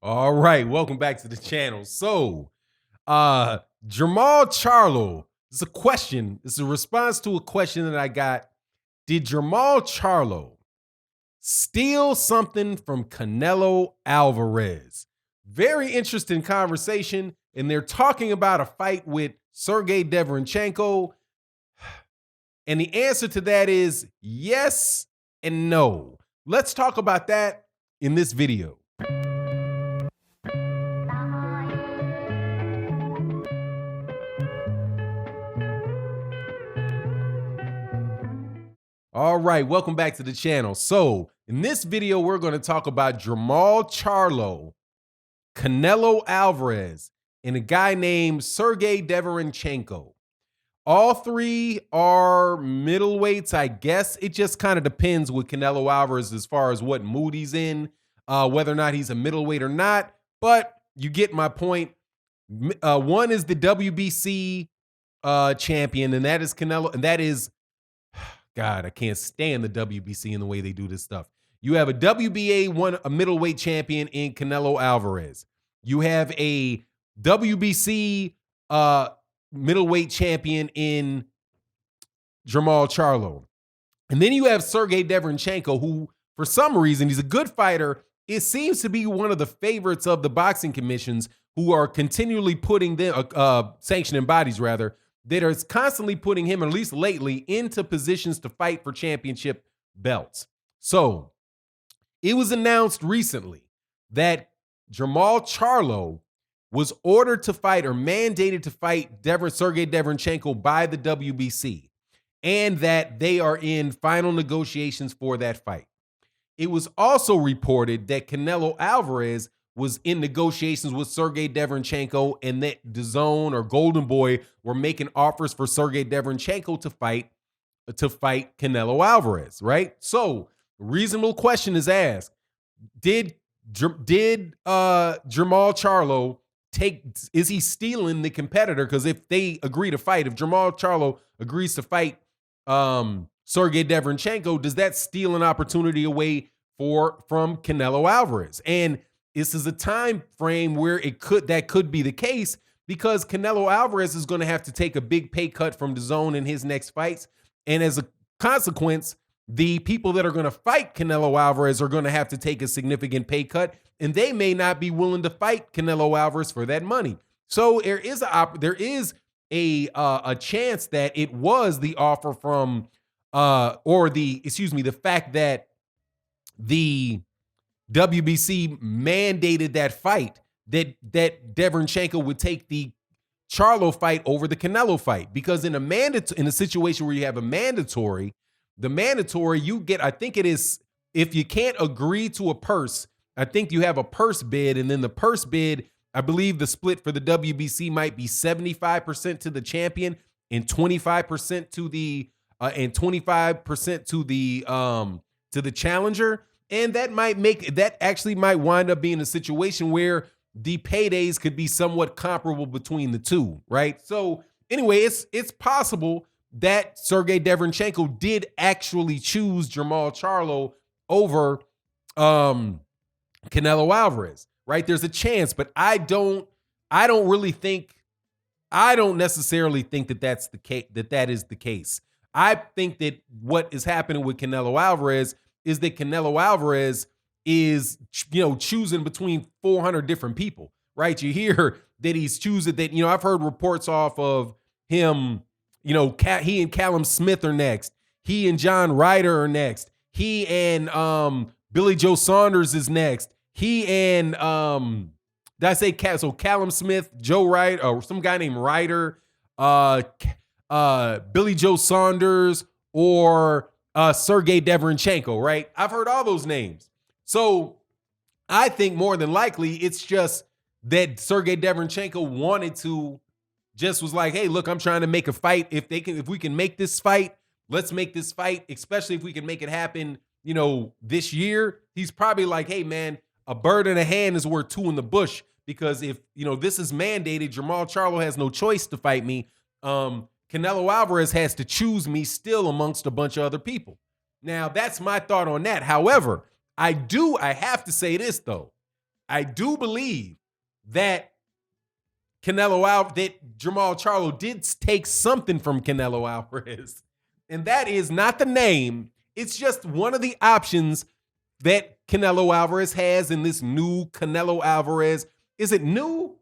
All right, welcome back to the channel. So, Jermall Charlo. It's a question. It's a response to a question that I got. Did Jermall Charlo steal something from Canelo Alvarez? Very interesting conversation, and they're talking about a fight with Sergey Derevyanchenko. And the answer to that is yes and no. Let's talk about that in this video. All right, welcome back to the channel. So in this video, we're going to talk about Jermall Charlo, Canelo Alvarez, and a guy named Sergey Derevyanchenko. All three are middleweights, I guess. It just kind of depends with Canelo Alvarez as far as what mood he's in, whether or not he's a middleweight or not. But you get my point. One is the WBC champion, and that is Canelo, and that is, God, I can't stand the WBC and the way they do this stuff. You have a WBA a middleweight champion in Canelo Alvarez. You have a WBC middleweight champion in Jermall Charlo. And then you have Sergey Derevyanchenko, who, for some reason, he's a good fighter. It seems to be one of the favorites of the boxing commissions, who are continually putting them, sanctioning bodies rather, that are constantly putting him, at least lately, into positions to fight for championship belts. So it was announced recently that Jermall Charlo was ordered to fight or mandated to fight Sergey Derevyanchenko by the WBC, and that they are in final negotiations for that fight. It was also reported that Canelo Alvarez was in negotiations with Sergey Derevyanchenko, and that DAZN or Golden Boy were making offers for Sergey Derevyanchenko to fight Canelo Alvarez, right? So, reasonable question is asked: Did Jermall Charlo is he stealing the competitor? Because if they agree to fight, if Jermall Charlo agrees to fight Sergey Derevyanchenko, does that steal an opportunity away from Canelo Alvarez? And this is a time frame where that could be the case, because Canelo Alvarez is going to have to take a big pay cut from DAZN in his next fights. And as a consequence, the people that are going to fight Canelo Alvarez are going to have to take a significant pay cut, and they may not be willing to fight Canelo Alvarez for that money. So there is a chance that it was the offer from the fact that the WBC mandated that fight, that Derevyanchenko would take the Charlo fight over the Canelo fight. Because in a situation where you have a mandatory, you get, I think it is, if you can't agree to a purse, I think you have a purse bid, and then the purse bid, I believe the split for the WBC might be 75% to the champion and 25% to the challenger. And that actually might wind up being a situation where the paydays could be somewhat comparable between the two, right? So anyway, it's possible that Sergey Derevyanchenko did actually choose Jermall Charlo over Canelo Alvarez, right? There's a chance, but I don't necessarily think that that's the case, that is the case. I think that what is happening with Canelo Alvarez is that Canelo Alvarez is, choosing between 400 different people, right? You hear that he's choosing that, I've heard reports off of him, he and Callum Smith are next. He and John Ryder are next. He and Billy Joe Saunders is next. He and, did I say so Callum Smith, Joe Ryder, or some guy named Ryder, Billy Joe Saunders, or Sergey Derevyanchenko, right? I've heard all those names. So I think more than likely it's just that Sergey Derevyanchenko was like, hey, look, I'm trying to make a fight. If we can make this fight, let's make this fight, especially if we can make it happen, this year. He's probably like, hey, man, a bird in a hand is worth two in the bush, because if, this is mandated, Jermall Charlo has no choice to fight me. Canelo Alvarez has to choose me still amongst a bunch of other people. Now, that's my thought on that. However, I have to say this, though. I do believe that that Jermall Charlo did take something from Canelo Alvarez. And that is not the name. It's just one of the options that Canelo Alvarez has in this new Canelo Alvarez. Is it new?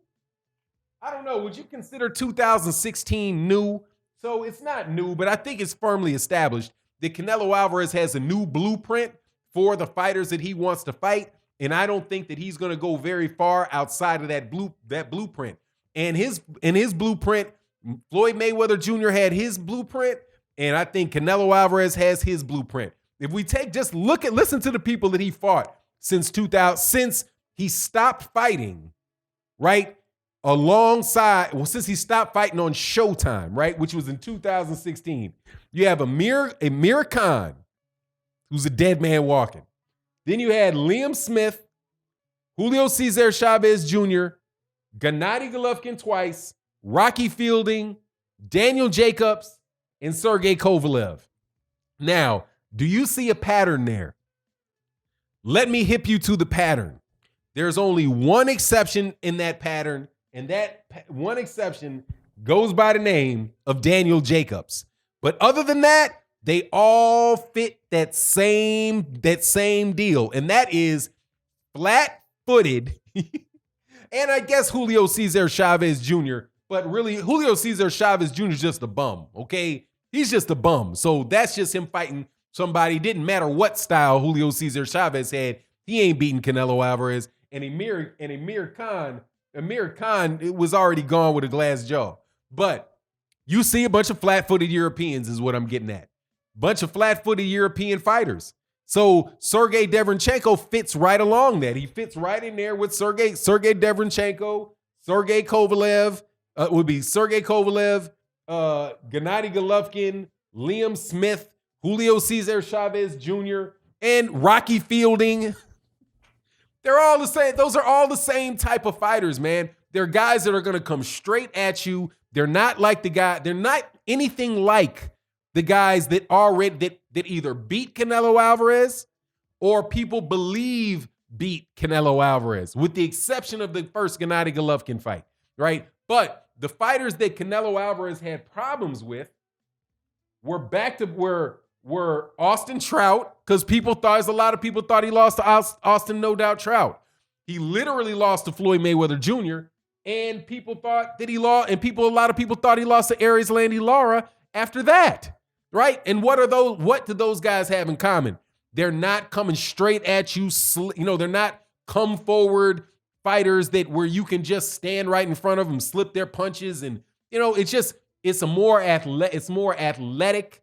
I don't know. Would you consider 2016 new? So it's not new, but I think it's firmly established that Canelo Alvarez has a new blueprint for the fighters that he wants to fight. And I don't think that he's going to go very far outside of that blueprint. And his blueprint, Floyd Mayweather Jr. had his blueprint, and I think Canelo Alvarez has his blueprint. If we listen to the people that he fought since he stopped fighting, right? Since he stopped fighting on Showtime, right? Which was in 2016. You have Amir Khan, who's a dead man walking. Then you had Liam Smith, Julio Cesar Chavez Jr., Gennady Golovkin twice, Rocky Fielding, Daniel Jacobs, and Sergey Kovalev. Now, do you see a pattern there? Let me hip you to the pattern. There's only one exception in that pattern, and that one exception goes by the name of Daniel Jacobs. But other than that, they all fit that same deal, and that is flat-footed. And I guess Julio Cesar Chavez Jr., but really Julio Cesar Chavez Jr. is just a bum, okay? He's just a bum. So that's just him fighting somebody. Didn't matter what style Julio Cesar Chavez had. He ain't beating Canelo Alvarez. And Amir Khan, it was already gone with a glass jaw. But you see a bunch of flat-footed Europeans is what I'm getting at. Bunch of flat-footed European fighters. So Sergey Derevyanchenko fits right along that. He fits right in there with Sergey Derevyanchenko, Sergey Kovalev, Gennady Golovkin, Liam Smith, Julio Cesar Chavez Jr., and Rocky Fielding. They're all the same. Those are all the same type of fighters, man. They're guys that are going to come straight at you. They're not like they're not anything like the guys that that either beat Canelo Alvarez or people believe beat Canelo Alvarez, with the exception of the first Gennady Golovkin fight, right? But the fighters that Canelo Alvarez had problems with were Austin Trout, because a lot of people thought he lost to Austin No Doubt Trout. He literally lost to Floyd Mayweather Jr., and a lot of people thought he lost to Aries Landy Lara after that. Right? And what do those guys have in common? They're not coming straight at you. They're not come forward fighters where you can just stand right in front of them, slip their punches. And, it's more athletic,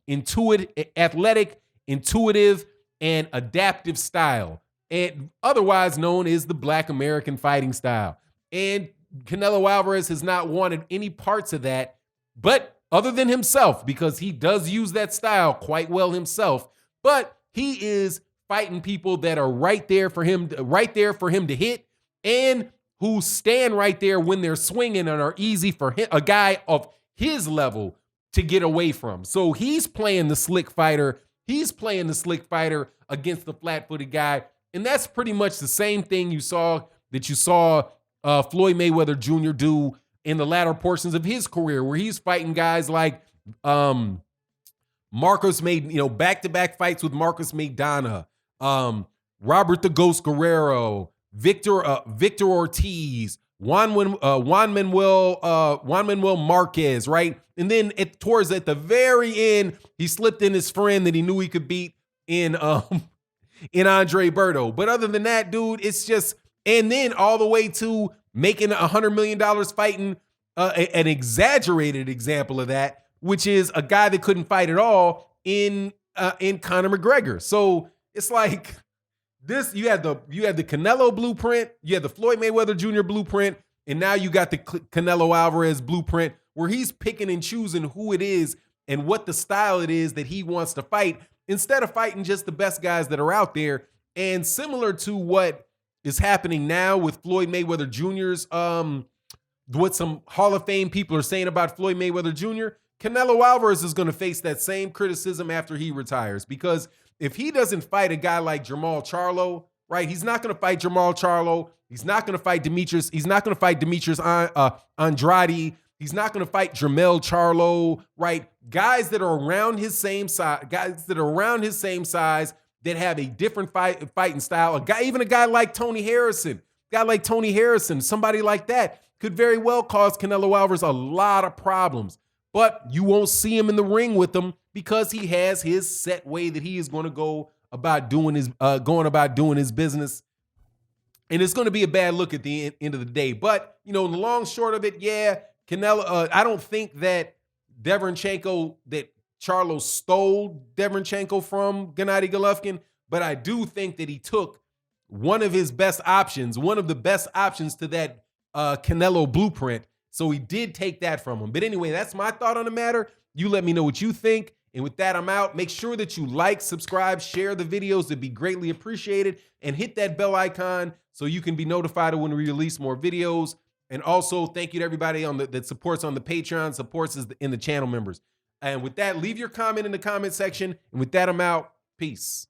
intuitive, and adaptive style, and otherwise known as the Black American fighting style. And Canelo Alvarez has not wanted any parts of that, but other than himself, because he does use that style quite well himself, but he is fighting people that are right there for him to hit, and who stand right there when they're swinging and are easy for a guy of his level to get away from. So he's playing the slick fighter. He's playing the slick fighter against the flat-footed guy, and that's pretty much the same thing you saw Floyd Mayweather Jr. do in the latter portions of his career, where he's fighting guys like back-to-back fights with Marcus Maidana, Robert the Ghost Guerrero, Victor Ortiz, Juan Manuel Marquez, right? And then at the very end, he slipped in his friend that he knew he could beat in Andre Berto. But other than that, dude, it's just, and then all the way to making $100 million fighting an exaggerated example of that, which is a guy that couldn't fight at all in Conor McGregor. So it's like this: you had the Canelo blueprint, you had the Floyd Mayweather Jr. blueprint, and now you got the Canelo Alvarez blueprint, where he's picking and choosing who it is and what the style it is that he wants to fight, instead of fighting just the best guys that are out there. And similar to what is happening now with Floyd Mayweather Jr.'s, what some Hall of Fame people are saying about Floyd Mayweather Jr., Canelo Alvarez is going to face that same criticism after he retires, because if he doesn't fight a guy like Jermall Charlo, right? He's not going to fight Jermall Charlo. He's not going to fight Demetrius. He's not going to fight Demetrius Andrade. He's not going to fight Jermall Charlo, right? Guys that are around his same size, that have a different fighting style. Even a guy like Tony Harrison, somebody like that could very well cause Canelo Alvarez a lot of problems. But you won't see him in the ring with them because he has his set way that he is going to go about doing his business. And it's going to be a bad look at the end of the day. But, you know, the long short of it, yeah, Canelo, I don't think that Charlo stole Derevyanchenko from Gennady Golovkin, but I do think that he took one of his best options, one of the best options to that Canelo blueprint. So he did take that from him. But anyway, that's my thought on the matter. You let me know what you think. And with that, I'm out. Make sure that you like, subscribe, share the videos. It'd be greatly appreciated. And hit that bell icon so you can be notified when we release more videos. And also, thank you to everybody that supports on the Patreon, supports us in the channel members. And with that, leave your comment in the comment section. And with that, I'm out. Peace.